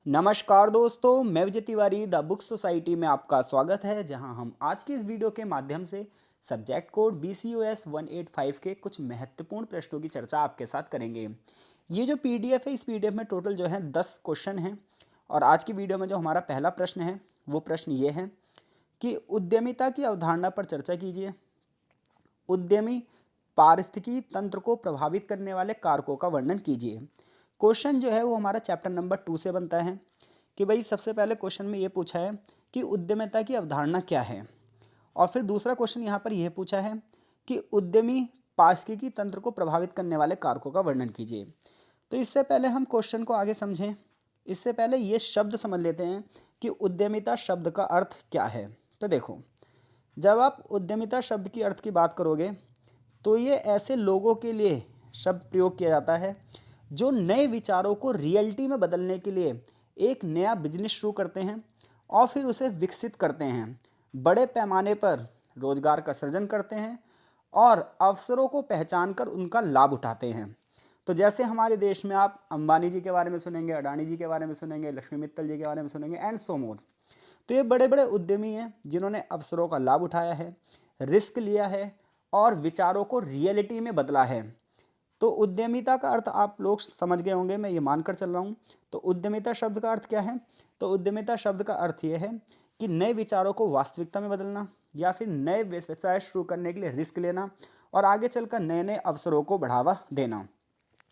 नमस्कार दोस्तों, मैं Vijay Tiwari the book society में आपका स्वागत है। जहां हम आज की इस वीडियो के माध्यम से सब्जेक्ट कोड BCOS 185 के कुछ महत्वपूर्ण प्रश्नों की चर्चा आपके साथ करेंगे। ये जो पीडीएफ है, इस पीडीएफ में टोटल जो है 10 क्वेश्चन हैं। और आज की वीडियो में जो हमारा पहला प्रश्न है वो प्रश्न ये है कि उद्यमिता की अवधारणा पर चर्चा कीजिए। उद्यमी पारिस्थितिकी तंत्र को प्रभावित करने वाले कारकों का वर्णन कीजिए। क्वेश्चन जो है वो हमारा चैप्टर नंबर 2 से बनता है कि भाई सबसे पहले क्वेश्चन में ये पूछा है कि उद्यमिता की अवधारणा क्या है, और फिर दूसरा क्वेश्चन यहाँ पर यह पूछा है कि उद्यमी पारिस्थितिकी तंत्र को प्रभावित करने वाले कारकों का वर्णन कीजिए। तो इससे पहले हम क्वेश्चन को आगे समझें, इससे पहले ये शब्द समझ लेते हैं कि उद्यमिता शब्द का अर्थ क्या है। तो देखो, जब आप उद्यमिता शब्द की अर्थ की बात करोगे तो ये ऐसे लोगों के लिए शब्द प्रयोग किया जाता है जो नए विचारों को रियलिटी में बदलने के लिए एक नया बिजनेस शुरू करते हैं और फिर उसे विकसित करते हैं, बड़े पैमाने पर रोजगार का सृजन करते हैं और अवसरों को पहचान कर उनका लाभ उठाते हैं। तो जैसे हमारे देश में आप अंबानी जी के बारे में सुनेंगे, अडानी जी के बारे में सुनेंगे, लक्ष्मी मित्तल जी के बारे में सुनेंगे एंड सो मोर। तो ये बड़े बड़े उद्यमी हैं जिन्होंने अवसरों का लाभ उठाया है, रिस्क लिया है और विचारों को रियलिटी में बदला है। तो उद्यमिता का अर्थ आप लोग समझ गए होंगे, मैं ये मानकर चल रहा हूँ। तो उद्यमिता शब्द का अर्थ क्या है? तो उद्यमिता शब्द का अर्थ ये है कि नए विचारों को वास्तविकता में बदलना या फिर नए व्यवसाय शुरू करने के लिए रिस्क लेना और आगे चलकर नए नए अवसरों को बढ़ावा देना।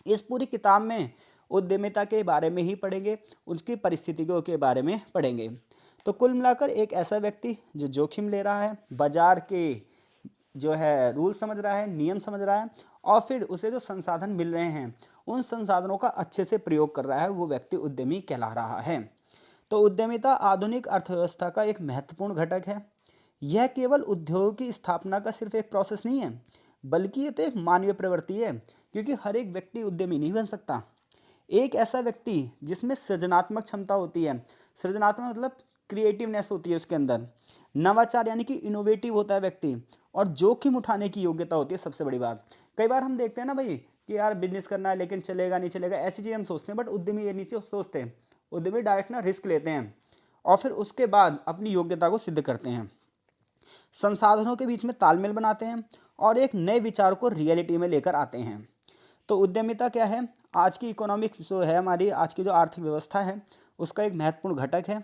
इस पूरी किताब में उद्यमिता के बारे में ही पढ़ेंगे, उसकी परिस्थितियों के बारे में पढ़ेंगे। तो कुल मिलाकर एक ऐसा व्यक्ति जो जोखिम ले रहा है, बाजार के जो है रूल समझ रहा है, नियम समझ रहा है और फिर उसे जो संसाधन मिल रहे हैं उन संसाधनों का अच्छे से प्रयोग कर रहा है, वो व्यक्ति उद्यमी कहला रहा है। तो उद्यमिता आधुनिक अर्थव्यवस्था का एक महत्वपूर्ण घटक है। यह केवल उद्योग की स्थापना का सिर्फ एक प्रोसेस नहीं है, बल्कि ये तो एक मानवीय प्रवृत्ति है, क्योंकि हर एक व्यक्ति उद्यमी नहीं बन सकता। एक ऐसा व्यक्ति जिसमें सृजनात्मक क्षमता होती है, सृजनात्मक मतलब क्रिएटिवनेस होती है उसके अंदर, नवाचार यानी कि इनोवेटिव होता है व्यक्ति, और जोखिम उठाने की योग्यता होती है सबसे बड़ी बात। कई बार हम देखते हैं ना भाई कि यार बिजनेस करना है लेकिन चलेगा नहीं चलेगा, ऐसी चीज़ हम सोचते हैं, बट उद्यमी ये नीचे सोचते हैं। उद्यमी डायरेक्ट ना रिस्क लेते हैं और फिर उसके बाद अपनी योग्यता को सिद्ध करते हैं, संसाधनों के बीच में तालमेल बनाते हैं और एक नए विचार को रियलिटी में लेकर आते हैं। तो उद्यमिता क्या है? आज की इकोनॉमिक्स जो है हमारी, आज की जो आर्थिक व्यवस्था है उसका एक महत्वपूर्ण घटक है।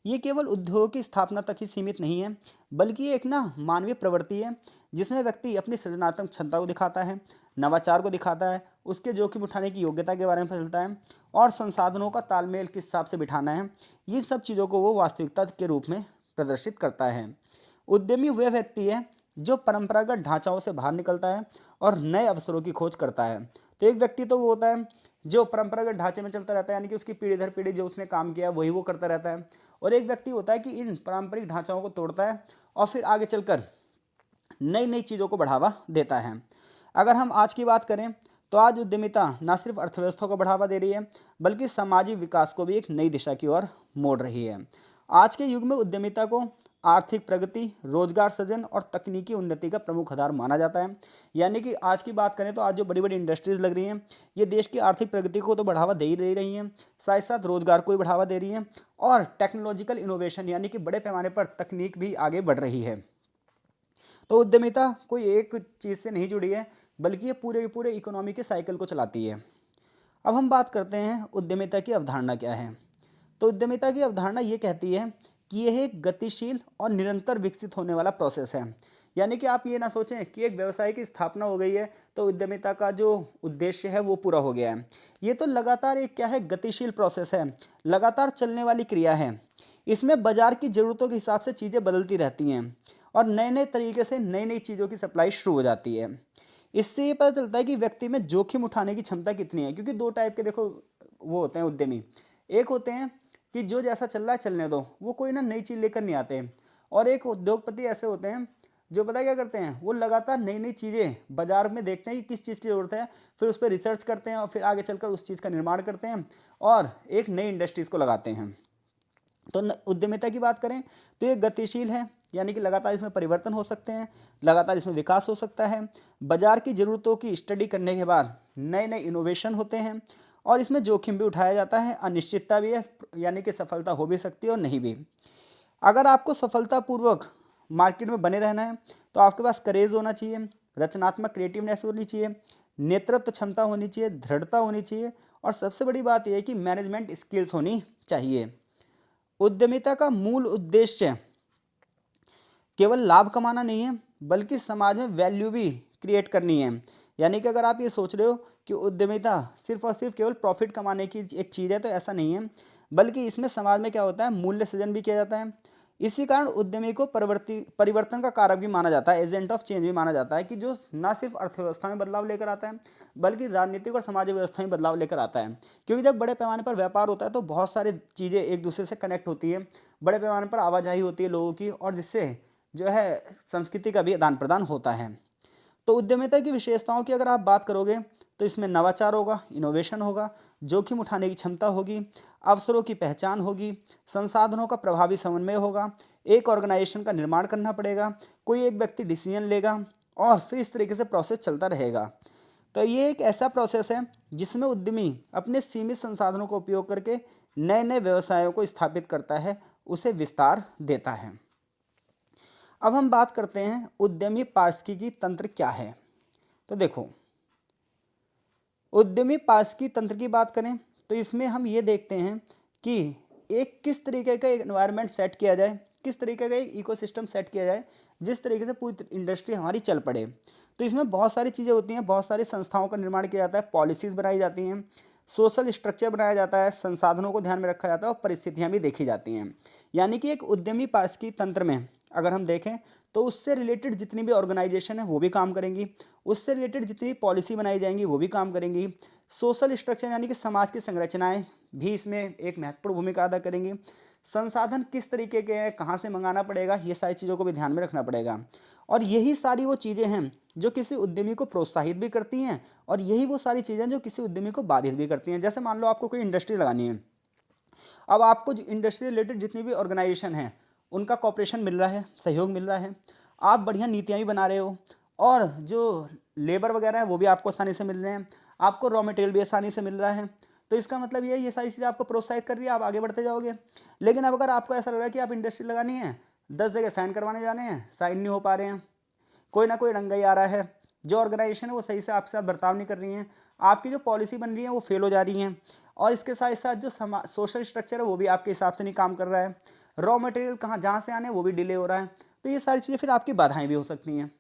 ये केवल उद्योग की स्थापना तक ही सीमित नहीं है, बल्कि ये एक ना मानवीय प्रवृत्ति है जिसमें व्यक्ति अपनी सृजनात्मक क्षमता को दिखाता है, नवाचार को दिखाता है, उसके जोखिम उठाने की योग्यता के बारे में फैलता है और संसाधनों का तालमेल किस हिसाब से बिठाना है, ये सब चीज़ों को वो वास्तविकता के रूप में प्रदर्शित करता है। उद्यमी वह व्यक्ति है जो परंपरागत ढांचाओं से बाहर निकलता है और नए अवसरों की खोज करता है। तो एक व्यक्ति तो वो होता है जो परंपरागत ढांचे में चलता रहता है, यानी कि उसकी पीढ़ी दर पीढ़ी जो उसने काम किया वही वो करता रहता है, और एक व्यक्ति होता है कि इन पारंपरिक ढांचाओं को तोड़ता है और फिर आगे चलकर नई नई चीज़ों को बढ़ावा देता है। अगर हम आज की बात करें तो आज उद्यमिता न सिर्फ अर्थव्यवस्था को बढ़ावा दे रही है, बल्कि सामाजिक विकास को भी एक नई दिशा की ओर मोड़ रही है। आज के युग में उद्यमिता को आर्थिक प्रगति, रोजगार सृजन और तकनीकी उन्नति का प्रमुख आधार माना जाता है। यानी कि आज की बात करें तो आज जो बड़ी बड़ी इंडस्ट्रीज लग रही हैं, ये देश की आर्थिक प्रगति को तो बढ़ावा दे ही दे रही हैं, साथ साथ रोजगार को भी बढ़ावा दे रही हैं और टेक्नोलॉजिकल इनोवेशन यानी कि बड़े पैमाने पर तकनीक भी आगे बढ़ रही है। तो उद्यमिता कोई एक चीज़ से नहीं जुड़ी है, बल्कि ये पूरे के पूरे इकोनॉमी के साइकिल को चलाती है। अब हम बात करते हैं उद्यमिता की अवधारणा क्या है। तो उद्यमिता की अवधारणा ये कहती है कि यह एक गतिशील और निरंतर विकसित होने वाला प्रोसेस है। यानी कि आप ये ना सोचें कि एक व्यवसाय की स्थापना हो गई है तो उद्यमिता का जो उद्देश्य है वो पूरा हो गया है। ये तो लगातार एक क्या है, गतिशील प्रोसेस है, लगातार चलने वाली क्रिया है। इसमें बाजार की ज़रूरतों के हिसाब से चीज़ें बदलती रहती हैं और नए नए तरीके से नई नई चीज़ों की सप्लाई शुरू हो जाती है। इससे ये पता चलता है कि व्यक्ति में जोखिम उठाने की क्षमता कितनी है, क्योंकि दो टाइप के देखो वो होते हैं उद्यमी। एक होते हैं कि जो जैसा चल रहा है चलने दो, वो कोई ना नई चीज़ लेकर नहीं आते, और एक उद्योगपति ऐसे होते हैं जो पता क्या करते हैं, वो लगातार नई नई चीज़ें बाजार में देखते हैं कि किस चीज़ की ज़रूरत है, फिर उस पर रिसर्च करते हैं और फिर आगे चलकर उस चीज़ का निर्माण करते हैं और एक नई इंडस्ट्रीज़ को लगाते हैं। तो उद्यमिता की बात करें तो ये गतिशील है, यानी कि लगातार इसमें परिवर्तन हो सकते हैं, लगातार इसमें विकास हो सकता है। बाजार की ज़रूरतों की स्टडी करने के बाद नए नए इनोवेशन होते हैं और इसमें जोखिम भी उठाया जाता है, अनिश्चितता भी है, यानी कि सफलता हो भी सकती है और नहीं भी। अगर आपको सफलतापूर्वक मार्केट में बने रहना है तो आपके पास करेज होना चाहिए, रचनात्मक क्रिएटिवनेस होनी चाहिए, नेतृत्व क्षमता होनी चाहिए, दृढ़ता होनी चाहिए, और सबसे बड़ी बात यह है कि मैनेजमेंट स्किल्स होनी चाहिए। उद्यमिता का मूल उद्देश्य केवल लाभ कमाना नहीं है, बल्कि समाज में वैल्यू भी क्रिएट करनी है। यानी कि अगर आप ये सोच रहे हो कि उद्यमिता सिर्फ और सिर्फ केवल प्रॉफिट कमाने की एक चीज़ है, तो ऐसा नहीं है, बल्कि इसमें समाज में क्या होता है, मूल्य सृजन भी किया जाता है। इसी कारण उद्यमी को परिवर्तन का कारक भी माना जाता है, एजेंट ऑफ चेंज भी माना जाता है, कि जो ना सिर्फ अर्थव्यवस्था में बदलाव लेकर आता है, बल्कि राजनीतिक और सामाजिक व्यवस्था में बदलाव लेकर आता है। क्योंकि जब बड़े पैमाने पर व्यापार होता है तो बहुत सारी चीज़ें एक दूसरे से कनेक्ट होती है, बड़े पैमाने पर आवाजाही होती है लोगों की, और जिससे जो है संस्कृति का भी आदान प्रदान होता है। तो उद्यमिता की विशेषताओं की अगर आप बात करोगे तो इसमें नवाचार होगा, इनोवेशन होगा, जोखिम उठाने की क्षमता होगी, अवसरों की पहचान होगी, संसाधनों का प्रभावी समन्वय होगा, एक ऑर्गेनाइजेशन का निर्माण करना पड़ेगा, कोई एक व्यक्ति डिसीजन लेगा, और फिर इस तरीके से प्रोसेस चलता रहेगा। तो ये एक ऐसा प्रोसेस है जिसमें उद्यमी अपने सीमित संसाधनों का उपयोग करके नए नए व्यवसायों को स्थापित करता है, उसे विस्तार देता है। अब हम बात करते हैं उद्यमी पारिस्थितिकी तंत्र क्या है। तो देखो, उद्यमी पारिस्थितिकी तंत्र की बात करें तो इसमें हम ये देखते हैं कि एक किस तरीके का एक एनवायरनमेंट सेट किया जाए, किस तरीके का एक इकोसिस्टम सेट किया जाए, जिस तरीके से पूरी इंडस्ट्री हमारी चल पड़े। तो इसमें बहुत सारी चीज़ें होती हैं, बहुत सारी संस्थाओं का निर्माण किया जाता है, पॉलिसीज़ बनाई जाती हैं, सोशल स्ट्रक्चर बनाया जाता है, संसाधनों को ध्यान में रखा जाता है, और परिस्थितियाँ भी देखी जाती हैं। यानी कि एक उद्यमी पारिस्थितिकी तंत्र में अगर हम देखें तो उससे रिलेटेड जितनी भी ऑर्गेनाइजेशन है वो भी काम करेंगी, उससे रिलेटेड जितनी पॉलिसी बनाई जाएंगी वो भी काम करेंगी, सोशल स्ट्रक्चर यानी कि समाज की संरचनाएं भी इसमें एक महत्वपूर्ण भूमिका अदा करेंगी, संसाधन किस तरीके के हैं, कहाँ से मंगाना पड़ेगा, ये सारी चीज़ों को भी ध्यान में रखना पड़ेगा। और यही सारी वो चीज़ें हैं जो किसी उद्यमी को प्रोत्साहित भी करती हैं, और यही वो सारी चीज़ें जो किसी उद्यमी को बाधित भी करती हैं। जैसे मान लो आपको कोई इंडस्ट्री लगानी है, अब आपको इंडस्ट्री से रिलेटेड जितनी भी ऑर्गेनाइजेशन है उनका कॉपरेशन मिल रहा है, सहयोग मिल रहा है, आप बढ़िया नीतियाँ भी बना रहे हो, और जो लेबर वगैरह है वो भी आपको आसानी से मिल रहे हैं, आपको रॉ मटेरियल भी आसानी से मिल रहा है। तो इसका मतलब ये सारी चीज़ें आपको प्रोत्साहित कर रही है, आप आगे बढ़ते जाओगे। लेकिन अब अगर आपको ऐसा लग रहा है कि आप इंडस्ट्री लगानी है, 10 जगह साइन करवाने जाने हैं, साइन नहीं हो पा रहे हैं, कोई ना कोई रंगाई आ रहा है, जो ऑर्गेनाइजेशन है वो सही से आपके साथ बर्ताव नहीं कर रही हैं, आपकी जो पॉलिसी बन रही है वो फेल हो जा रही हैं, और इसके साथ साथ जो सोशल स्ट्रक्चर है वो भी आपके हिसाब से नहीं काम कर रहा है, रॉ मटेरियल कहाँ जहाँ से आने वो भी डिले हो रहा है। तो ये सारी चीज़ें फिर आपकी बाधाएं भी हो सकती हैं।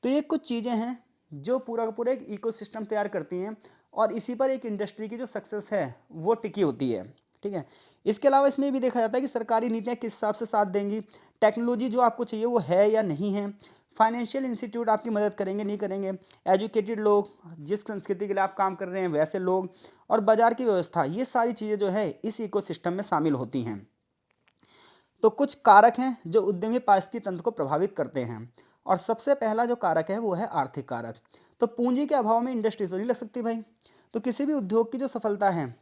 तो ये कुछ चीज़ें हैं जो पूरा का पूरा एक इकोसिस्टम तैयार करती हैं, और इसी पर एक इंडस्ट्री की जो सक्सेस है वो टिकी होती है। ठीक है, इसके अलावा इसमें भी देखा जाता है कि सरकारी नीतियाँ किस हिसाब से साथ देंगी, टेक्नोलॉजी जो आपको चाहिए वो है या नहीं है, फाइनेंशियल इंस्टीट्यूट आपकी मदद करेंगे नहीं करेंगे, एजुकेटेड लोग, जिस संस्कृति के लिए आप काम कर रहे हैं वैसे लोग, और बाजार की व्यवस्था, ये सारी चीज़ें जो है इस इकोसिस्टम में शामिल होती हैं। तो कुछ कारक हैं जो उद्यमी पारिस्थितिकी तंत्र को प्रभावित करते हैं, और सबसे पहला जो कारक है वो है आर्थिक कारक। तो पूंजी के अभाव में इंडस्ट्री तो नहीं लग सकती भाई। तो किसी भी उद्योग की जो सफलता है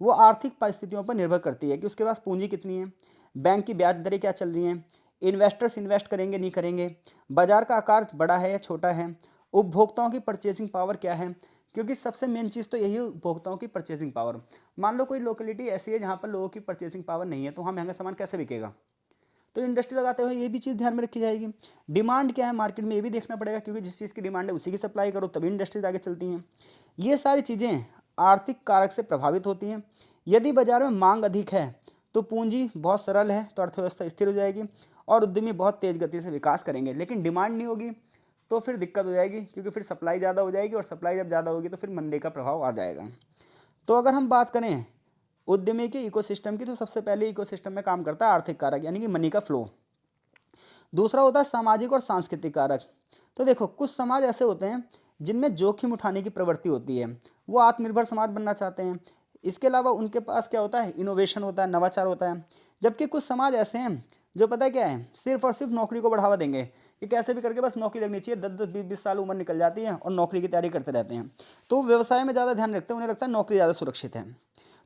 वो आर्थिक परिस्थितियों पर निर्भर करती है कि उसके पास पूंजी कितनी है, बैंक की ब्याज दरें क्या चल रही हैं, इन्वेस्टर्स इन्वेस्ट करेंगे नहीं करेंगे, बाजार का आकार बड़ा है या छोटा है, उपभोक्ताओं की परचेसिंग पावर क्या है, क्योंकि सबसे मेन चीज़ तो यही है उपभोक्ताओं की परचेसिंग पावर। मान लो कोई लोकेलिटी ऐसी है जहाँ पर लोगों की परचेसिंग पावर नहीं है, तो वहाँ महंगा सामान कैसे बिकेगा। तो इंडस्ट्री लगाते हुए ये भी चीज़ ध्यान में रखी जाएगी। डिमांड क्या है मार्केट में ये भी देखना पड़ेगा, क्योंकि जिस चीज़ की डिमांड है उसी की सप्लाई करो तभी इंडस्ट्रीज आगे चलती हैं। ये सारी चीज़ें आर्थिक कारक से प्रभावित होती हैं। यदि बाजार में मांग अधिक है तो पूंजी बहुत सरल है तो अर्थव्यवस्था स्थिर हो जाएगी और उद्यमी बहुत तेज गति से विकास करेंगे। लेकिन डिमांड नहीं होगी तो फिर दिक्कत हो जाएगी, क्योंकि फिर सप्लाई ज़्यादा हो जाएगी, और सप्लाई जब ज़्यादा होगी तो फिर मंदी का प्रभाव आ जाएगा। तो अगर हम बात करें उद्यमी के इकोसिस्टम की, तो सबसे पहले इकोसिस्टम में काम करता है आर्थिक कारक यानी कि मनी का फ्लो। दूसरा होता है सामाजिक और सांस्कृतिक कारक। तो देखो, कुछ समाज ऐसे होते हैं जिनमें जोखिम उठाने की प्रवृत्ति होती है, वो आत्मनिर्भर समाज बनना चाहते हैं। इसके अलावा उनके पास क्या होता है, इनोवेशन होता है, नवाचार होता है। जबकि कुछ समाज ऐसे हैं जो पता है क्या है, सिर्फ और सिर्फ नौकरी को बढ़ावा देंगे कि कैसे भी करके बस नौकरी लगनी चाहिए। 10-10 20-20 साल उम्र निकल जाती है और नौकरी की तैयारी करते रहते हैं। तो वो व्यवसाय में ज़्यादा ध्यान रखते हैं, उन्हें लगता है नौकरी ज़्यादा सुरक्षित है।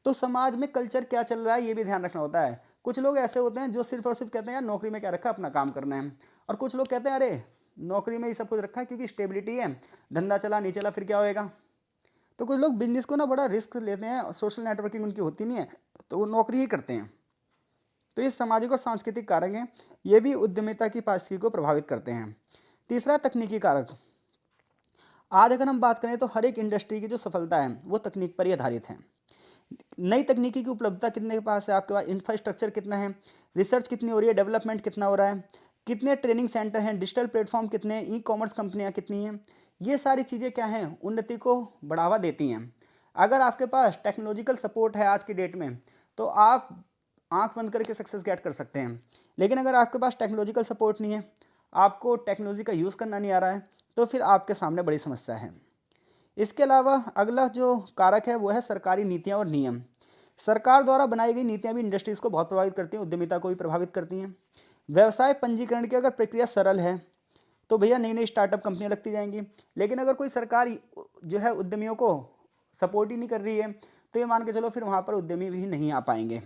तो समाज में कल्चर क्या चल रहा है ये भी ध्यान रखना होता है। कुछ लोग ऐसे होते हैं जो सिर्फ और सिर्फ कहते हैं यार नौकरी में क्या रखा, अपना काम करना है। और कुछ लोग कहते हैं अरे नौकरी में ही सब कुछ रखा है क्योंकि स्टेबिलिटी है, धंधा चला नहीं चला फिर क्या होएगा। तो कुछ लोग बिजनेस को ना बड़ा रिस्क लेते हैं, सोशल नेटवर्किंग उनकी होती नहीं है, तो वो नौकरी ही करते हैं। तो ये सामाजिक और सांस्कृतिक कारक हैं, ये भी उद्यमिता की पारिस्थितिकी को प्रभावित करते हैं। तीसरा तकनीकी कारक। आज अगर हम बात करें तो हर एक इंडस्ट्री की जो सफलता है वो तकनीक पर ही आधारित है। नई तकनीकी की उपलब्धता कितने के पास है, आपके पास इंफ्रास्ट्रक्चर कितना है, रिसर्च कितनी हो रही है, डेवलपमेंट कितना हो रहा है, कितने ट्रेनिंग सेंटर हैं, डिजिटल प्लेटफॉर्म कितने हैं, ई कॉमर्स कंपनियां कितनी हैं, ये सारी चीज़ें क्या हैं, उन्नति को बढ़ावा देती हैं। अगर आपके पास टेक्नोलॉजिकल सपोर्ट है आज की डेट में तो आप आंख बंद करके सक्सेस गेट कर सकते हैं। लेकिन अगर आपके पास टेक्नोलॉजिकल सपोर्ट नहीं है, आपको टेक्नोलॉजी का यूज़ करना नहीं आ रहा है, तो फिर आपके सामने बड़ी समस्या है। इसके अलावा अगला जो कारक है वो है सरकारी नीतियाँ और नियम। सरकार द्वारा बनाई गई नीतियाँ भी इंडस्ट्रीज़ को बहुत प्रभावित करती हैं, उद्यमिता को भी प्रभावित करती हैं। व्यवसाय पंजीकरण की अगर प्रक्रिया सरल है तो भैया नई नई स्टार्टअप कंपनियां लगती जाएंगी। लेकिन अगर कोई सरकार जो है उद्यमियों को सपोर्ट ही नहीं कर रही है तो ये मान के चलो फिर वहाँ पर उद्यमी भी नहीं आ पाएंगे।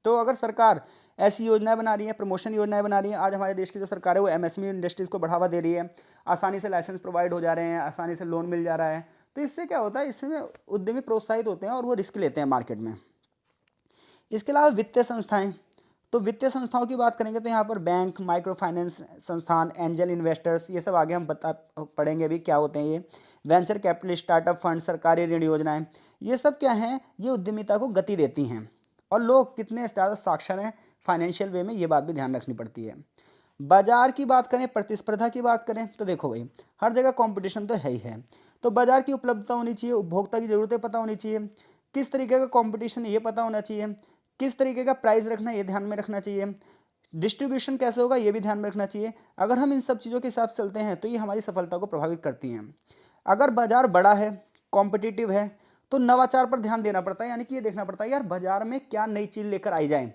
तो अगर सरकार ऐसी योजनाएं बना रही है, प्रमोशन योजनाएं बना रही है, आज हमारे देश की जो सरकार है वो एमएसएमई इंडस्ट्रीज़ को बढ़ावा दे रही है, आसानी से लाइसेंस प्रोवाइड हो जा रहे हैं, आसानी से लोन मिल जा रहा है, तो इससे क्या होता है, इसमें उद्यमी प्रोत्साहित होते हैं और वो रिस्क लेते हैं मार्केट में। इसके अलावा वित्तीय संस्थाएं। तो वित्तीय संस्थाओं की बात करेंगे तो यहाँ पर बैंक, माइक्रो फाइनेंस संस्थान, एंजल इन्वेस्टर्स, ये सब आगे हम पढ़ेंगे अभी क्या होते हैं ये। वेंचर कैपिटल, स्टार्टअप फंड, सरकारी ऋण योजनाएं, ये सब क्या हैं, ये उद्यमिता को गति देती हैं। और लोग कितने ज़्यादा साक्षर हैं फाइनेंशियल वे में, ये बात भी ध्यान रखनी पड़ती है। बाजार की बात करें, प्रतिस्पर्धा की बात करें तो देखो भाई हर जगह कंपटीशन तो है ही है। तो बाजार की उपलब्धता होनी चाहिए, उपभोक्ता की ज़रूरतें पता होनी चाहिए, किस तरीके का कंपटीशन ये पता होना चाहिए, किस तरीके का प्राइस रखना ये ध्यान में रखना चाहिए, डिस्ट्रीब्यूशन कैसे होगा ये भी ध्यान में रखना चाहिए। अगर हम इन सब चीज़ों के हिसाब से चलते हैं तो ये हमारी सफलता को प्रभावित करती हैं। अगर बाजार बड़ा है, कॉम्पिटिटिव है, तो नवाचार पर ध्यान देना पड़ता है, यानी कि ये देखना पड़ता है यार बाजार में क्या नई चीज़ लेकर आई जाए,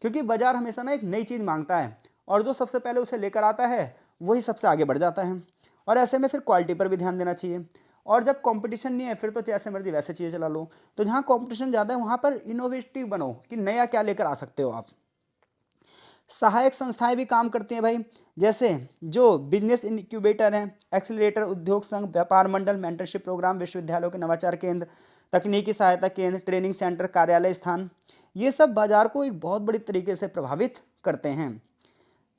क्योंकि बाजार हमेशा ना एक नई चीज़ मांगता है और जो सबसे पहले उसे लेकर आता है वही सबसे आगे बढ़ जाता है। और ऐसे में फिर क्वालिटी पर भी ध्यान देना चाहिए। और जब कंपटीशन नहीं है फिर तो जैसे मर्जी वैसे चीज़ें चला लो। तो जहाँ कंपटीशन ज़्यादा है वहाँ पर इनोवेटिव बनो कि नया क्या लेकर आ सकते हो आप। सहायक संस्थाएं भी काम करती हैं भाई, जैसे जो बिजनेस इनक्यूबेटर हैं, एक्सीलरेटर, उद्योग संघ, व्यापार मंडल, मेंटरशिप प्रोग्राम, विश्वविद्यालयों के नवाचार केंद्र, तकनीकी सहायता केंद्र, ट्रेनिंग सेंटर, कार्यालय स्थान, ये सब बाजार को एक बहुत बड़ी तरीके से प्रभावित करते हैं।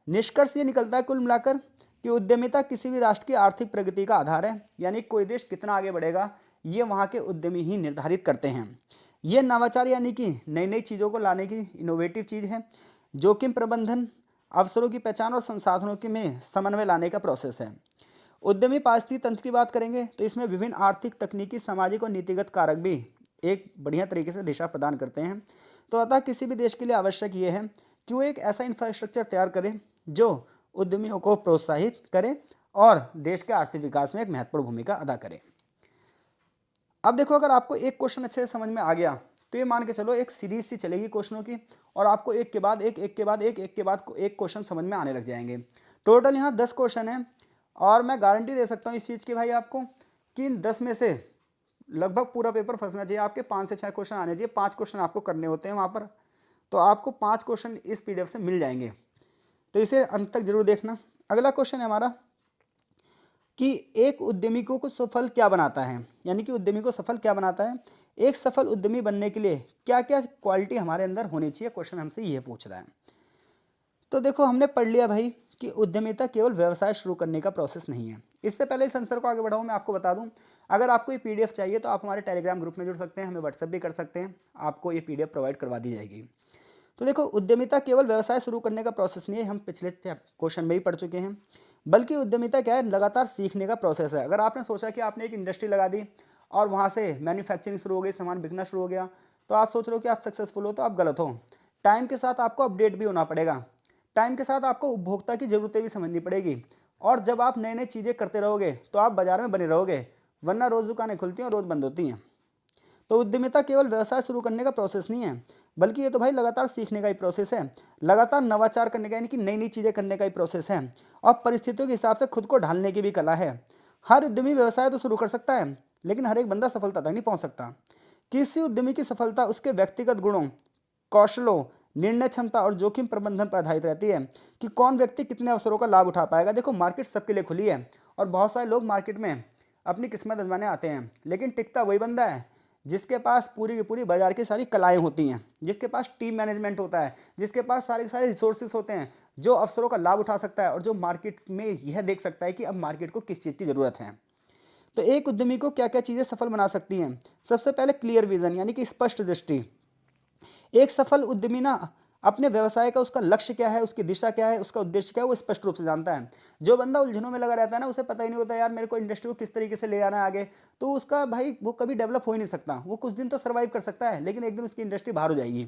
निष्कर्ष ये निकलता है कुल मिलाकर कि उद्यमिता किसी भी राष्ट्र की आर्थिक प्रगति का आधार है, यानी कोई देश कितना आगे बढ़ेगा ये वहाँ के उद्यमी ही निर्धारित करते हैं। ये नवाचार यानी कि नई नई चीज़ों को लाने की इनोवेटिव चीज़ है, जोखिम प्रबंधन, अवसरों की पहचान और संसाधनों के में समन्वय लाने का प्रोसेस है। उद्यमी पारिस्थितिकी तंत्र की बात करेंगे तो इसमें विभिन्न आर्थिक, तकनीकी, सामाजिक और नीतिगत कारक भी एक बढ़िया तरीके से दिशा प्रदान करते हैं। तो अतः किसी भी देश के लिए आवश्यक ये है कि वो एक ऐसा इंफ्रास्ट्रक्चर तैयार करे जो उद्यमियों को प्रोत्साहित करे और देश के आर्थिक विकास में एक महत्वपूर्ण भूमिका अदा करे। अब देखो अगर आपको एक क्वेश्चन अच्छे से समझ में आ गया तो ये मान के चलो एक सीरीज सी चलेगी क्वेश्चनों की और आपको एक के बाद एक के बाद एक के बाद एक क्वेश्चन समझ में आने लग जाएंगे। टोटल यहाँ 10 क्वेश्चन है और मैं गारंटी दे सकता हूँ इस चीज़ की भाई आपको कि इन 10 में से लगभग पूरा पेपर फंसना चाहिए, आपके 5 से 6 क्वेश्चन आने चाहिए। 5 क्वेश्चन आपको करने होते हैं वहाँ पर, तो आपको 5 क्वेश्चन इस PDF से मिल जाएंगे, तो इसे अंत तक जरूर देखना। अगला क्वेश्चन है हमारा कि एक उद्यमी को सफल क्या बनाता है, यानी कि उद्यमी को सफल क्या बनाता है, एक सफल उद्यमी बनने के लिए क्या क्या क्वालिटी हमारे अंदर होनी चाहिए, क्वेश्चन हमसे ये पूछ रहा है। तो देखो हमने पढ़ लिया भाई कि उद्यमिता केवल व्यवसाय शुरू करने का प्रोसेस नहीं है। इससे पहले इस आंसर को आगे बढ़ाऊँ मैं आपको बता दूं, अगर आपको ये PDF चाहिए तो आप हमारे टेलीग्राम ग्रुप में जुड़ सकते हैं, हमें व्हाट्सएप भी कर सकते हैं, आपको ये PDF प्रोवाइड करवा दी जाएगी। तो देखो उद्यमिता केवल व्यवसाय शुरू करने का प्रोसेस नहीं है, हम पिछले क्वेश्चन में ही पढ़ चुके हैं, बल्कि उद्यमिता क्या है, लगातार सीखने का प्रोसेस है। अगर आपने सोचा कि आपने एक इंडस्ट्री लगा दी और वहाँ से मैन्युफैक्चरिंग शुरू हो गई, सामान बिकना शुरू हो गया, तो आप सोच रहे हो कि आप सक्सेसफुल हो, तो आप गलत हो। टाइम के साथ आपको अपडेट भी होना पड़ेगा, टाइम के साथ आपको उपभोक्ता की ज़रूरतें भी समझनी पड़ेगी, और जब आप नई नई चीज़ें करते रहोगे तो आप बाजार में बने रहोगे, वरना रोज़ दुकानें खुलती हैं और रोज़ बंद होती हैं। तो उद्यमिता केवल व्यवसाय शुरू करने का प्रोसेस नहीं है, बल्कि ये तो भाई लगातार सीखने का ही प्रोसेस है, लगातार नवाचार करने का यानी कि नई नई चीज़ें करने का ही प्रोसेस है, और परिस्थितियों के हिसाब से खुद को ढालने की भी कला है। हर उद्यमी व्यवसाय तो शुरू कर सकता है, लेकिन हर एक बंदा सफलता तक नहीं पहुंच सकता। किसी उद्यमी की सफलता उसके व्यक्तिगत गुणों, कौशलों, निर्णय क्षमता और जोखिम प्रबंधन पर आधारित रहती है कि कौन व्यक्ति कितने अवसरों का लाभ उठा पाएगा। देखो मार्केट सबके लिए खुली है और बहुत सारे लोग मार्केट में अपनी किस्मत आजमाने आते हैं, लेकिन टिकता वही बंदा है जिसके पास पूरी की पूरी बाजार की सारी कलाएं होती हैं, जिसके पास टीम मैनेजमेंट होता है, जिसके पास सारे के सारे रिसोर्सेज होते हैं, जो अवसरों का लाभ उठा सकता है और जो मार्केट में यह देख सकता है कि अब मार्केट को किस चीज़ की ज़रूरत है। तो एक उद्यमी को क्या क्या चीज़ें सफल बना सकती हैं? सबसे पहले क्लियर विजन यानी कि स्पष्ट दृष्टि। एक सफल उद्यमी ना अपने व्यवसाय का उसका लक्ष्य क्या है, उसकी दिशा क्या है, उसका उद्देश्य क्या है, वो स्पष्ट रूप से जानता है। जो बंदा उलझनों में लगा रहता है ना, उसे पता ही नहीं होता यार मेरे को इंडस्ट्री को किस तरीके से ले जाना है आगे, तो उसका भाई वो कभी डेवलप हो ही नहीं सकता। वो कुछ दिन तो सर्वाइव कर सकता है, लेकिन एक दिन उसकी इंडस्ट्री बाहर हो जाएगी।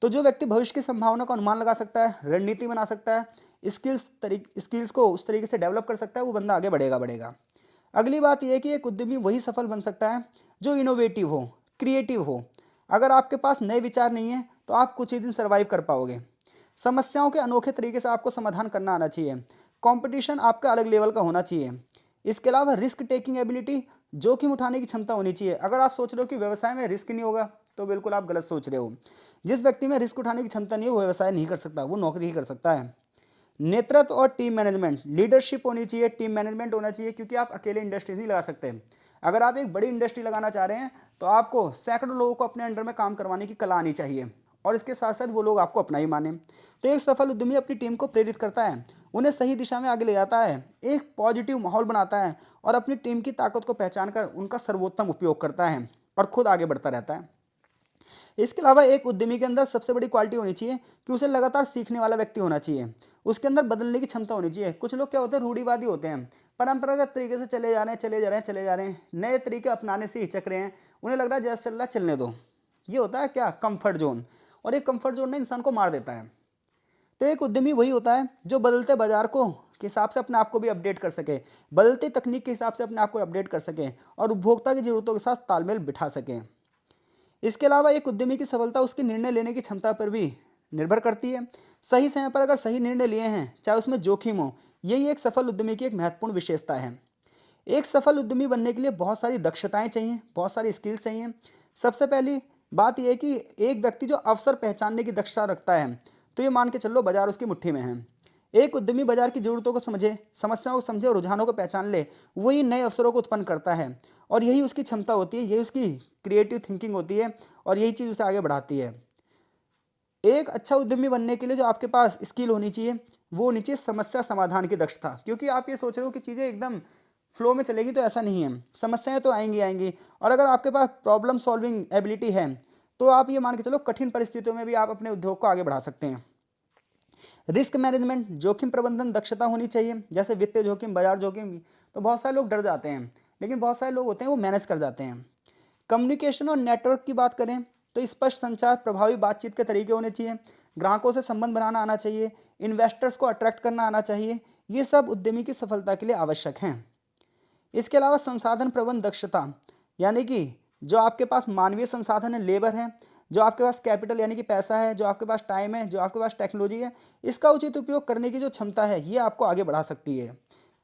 तो जो व्यक्ति भविष्य की संभावना का अनुमान लगा सकता है, रणनीति बना सकता है, स्किल्स को उस तरीके से डेवलप कर सकता है, वो बंदा आगे बढ़ेगा बढ़ेगा। अगली बात यह है कि एक उद्यमी वही सफल बन सकता है जो इनोवेटिव हो, क्रिएटिव हो। अगर आपके पास नए विचार नहीं है तो आप कुछ ही दिन सर्वाइव कर पाओगे। समस्याओं के अनोखे तरीके से आपको समाधान करना आना चाहिए। कंपटीशन आपका अलग लेवल का होना चाहिए। इसके अलावा रिस्क टेकिंग एबिलिटी, जोखिम उठाने की क्षमता होनी चाहिए। अगर आप सोच रहे हो कि व्यवसाय में रिस्क नहीं होगा तो बिल्कुल आप गलत सोच रहे हो। जिस व्यक्ति में रिस्क उठाने की क्षमता नहीं है वो व्यवसाय नहीं कर सकता, वो नौकरी ही कर सकता है। नेतृत्व और टीम मैनेजमेंट, लीडरशिप होनी चाहिए, टीम मैनेजमेंट होना चाहिए, क्योंकि आप अकेले इंडस्ट्री नहीं लगा सकते। अगर आप एक बड़ी इंडस्ट्री लगाना चाह रहे हैं तो आपको सैकड़ों लोगों को अपने अंडर में काम करवाने की कला आनी चाहिए, और इसके साथ साथ वो लोग आपको अपना ही माने। तो एक सफल उद्यमी अपनी टीम को प्रेरित करता है, उन्हें सही दिशा में आगे ले जाता है, एक पॉजिटिव माहौल बनाता है और अपनी टीम की ताकत को पहचान कर उनका सर्वोत्तम उपयोग करता है और खुद आगे बढ़ता रहता है। इसके अलावा एक उद्यमी के अंदर सबसे बड़ी क्वालिटी होनी चाहिए कि उसे लगातार सीखने वाला व्यक्ति होना चाहिए। उसके अंदर बदलने की क्षमता होनी चाहिए। कुछ लोग क्या होते हैं, रूढ़िवादी होते हैं, परंपरागत तरीके से चले जा रहे हैं चले जा रहे हैं चले जा रहे हैं, नए तरीके अपनाने से हिचक रहे हैं। उन्हें लग रहा है जैसे चल रहा है चलने दो। ये होता है क्या, कंफर्ट जोन। और एक कंफर्ट जोन ने इंसान को मार देता है। तो एक उद्यमी वही होता है जो बदलते बाजार को के हिसाब से अपने आप को भी अपडेट कर सके, बदलती तकनीक के हिसाब से अपने आप को अपडेट कर सके और उपभोक्ता की जरूरतों के साथ तालमेल बिठा सके। इसके अलावा एक उद्यमी की सफलता उसके निर्णय लेने की क्षमता पर भी निर्भर करती है। सही समय पर अगर सही निर्णय लिए हैं, चाहे उसमें जोखिम हो, यही एक सफल उद्यमी की एक महत्वपूर्ण विशेषता है। एक सफल उद्यमी बनने के लिए बहुत सारी दक्षताएं चाहिए, बहुत सारी स्किल्स चाहिए। सबसे पहली बात यह है कि एक व्यक्ति जो अवसर पहचानने की दक्षता रखता है, तो ये मान के चलो बाजार उसकी मुट्ठी में है। एक उद्यमी बाजार की जरूरतों को समझे, समस्याओं को समझे और रुझानों को पहचान ले, वही नए अवसरों को उत्पन्न करता है। और यही उसकी क्षमता होती है, यही उसकी क्रिएटिव थिंकिंग होती है और यही चीज़ उसे आगे बढ़ाती है। एक अच्छा उद्यमी बनने के लिए जो आपके पास स्किल होनी चाहिए वो होनी चाहिए समस्या समाधान की दक्षता। क्योंकि आप ये सोच रहे हो कि चीज़ें एकदम फ्लो में चलेगी, तो ऐसा नहीं है। समस्याएं तो आएंगी आएंगी, और अगर आपके पास प्रॉब्लम सॉल्विंग एबिलिटी है तो आप ये मान के चलो कठिन परिस्थितियों में भी आप अपने उद्योग को आगे बढ़ा सकते हैं। रिस्क मैनेजमेंट, जोखिम प्रबंधन दक्षता होनी चाहिए, जैसे वित्तीय जोखिम, बाजार जोखिम। तो बहुत सारे लोग डर जाते हैं, लेकिन बहुत सारे लोग होते हैं वो मैनेज कर जाते हैं। कम्युनिकेशन और नेटवर्क की बात करें तो स्पष्ट संचार, प्रभावी बातचीत के तरीके होने चाहिए, ग्राहकों से संबंध बनाना आना चाहिए, इन्वेस्टर्स को अट्रैक्ट करना आना चाहिए। ये सब उद्यमी की सफलता के लिए आवश्यक हैं। इसके अलावा संसाधन प्रबंध दक्षता, यानी कि जो आपके पास मानवीय संसाधन है, लेबर है, जो आपके पास कैपिटल यानी कि पैसा है, जो आपके पास टाइम है, जो आपके पास टेक्नोलॉजी है, इसका उचित उपयोग करने की जो क्षमता है ये आपको आगे बढ़ा सकती है।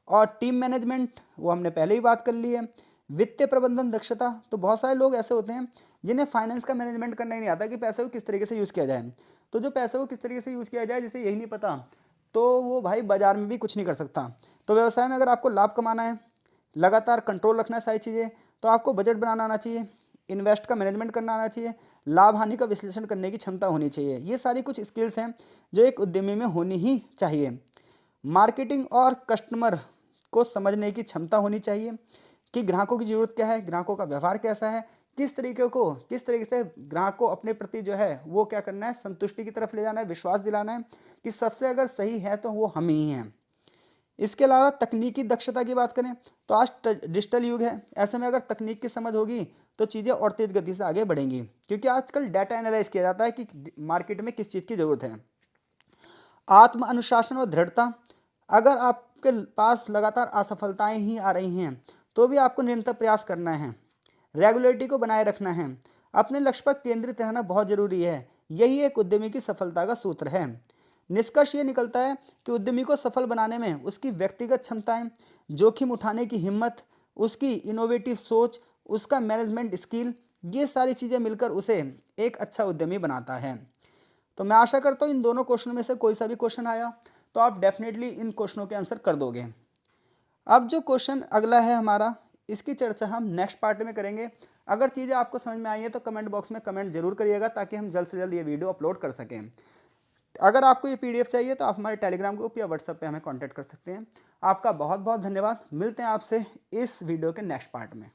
और टीम मैनेजमेंट, वो हमने पहले ही बात कर ली है। वित्तीय प्रबंधन दक्षता, तो बहुत सारे लोग ऐसे होते हैं जिन्हें फाइनेंस का मैनेजमेंट करना ही नहीं आता कि पैसे को किस तरीके से यूज़ किया जाए। तो जो पैसे को किस तरीके से यूज़ किया जाए जिसे यही नहीं पता, तो वो भाई बाजार में भी कुछ नहीं कर सकता। तो व्यवसाय में अगर आपको लाभ कमाना है, लगातार कंट्रोल रखना है सारी चीज़ें, तो आपको बजट बनाना आना चाहिए, इन्वेस्ट का मैनेजमेंट करना आना चाहिए, लाभ हानि का विश्लेषण करने की क्षमता होनी चाहिए। ये सारी कुछ स्किल्स हैं जो एक उद्यमी में होनी ही चाहिए। मार्केटिंग और कस्टमर को समझने की क्षमता होनी चाहिए कि ग्राहकों की ज़रूरत क्या है, ग्राहकों का व्यवहार कैसा है, किस तरीके से ग्राहक को अपने प्रति जो है वो क्या करना है, संतुष्टि की तरफ ले जाना है, विश्वास दिलाना है कि सबसे अगर सही है तो वो हम ही हैं। इसके अलावा तकनीकी दक्षता की बात करें तो आज डिजिटल युग है, ऐसे में अगर तकनीक की समझ होगी तो चीज़ें और तेज गति से आगे बढ़ेंगी, क्योंकि आजकल डाटा एनालाइज किया जाता है कि मार्केट में किस चीज़ की ज़रूरत है। आत्म अनुशासन और दृढ़ता, अगर आपके पास लगातार असफलताएं ही आ रही हैं तो भी आपको निरंतर प्रयास करना है, रेगुलरिटी को बनाए रखना है, अपने लक्ष्य पर केंद्रित रहना बहुत जरूरी है। यही एक उद्यमी की सफलता का सूत्र है। निष्कर्ष ये निकलता है कि उद्यमी को सफल बनाने में उसकी व्यक्तिगत क्षमताएं, जोखिम उठाने की हिम्मत, उसकी इनोवेटिव सोच, उसका मैनेजमेंट स्किल, ये सारी चीज़ें मिलकर उसे एक अच्छा उद्यमी बनाता है। तो मैं आशा करता हूँ इन दोनों क्वेश्चनों में से कोई सा भी क्वेश्चन आया तो आप डेफिनेटली इन क्वेश्चनों के आंसर कर दोगे। अब जो क्वेश्चन अगला है हमारा, इसकी चर्चा हम नेक्स्ट पार्ट में करेंगे। अगर चीज़ें आपको समझ में आई हैं तो कमेंट बॉक्स में कमेंट जरूर करिएगा, ताकि हम जल्द से जल्द ये वीडियो अपलोड कर सकें। अगर आपको ये पीडीएफ चाहिए तो आप हमारे टेलीग्राम ग्रुप या व्हाट्सएप पे हमें कांटेक्ट कर सकते हैं। आपका बहुत बहुत धन्यवाद। मिलते हैं आपसे इस वीडियो के नेक्स्ट पार्ट में।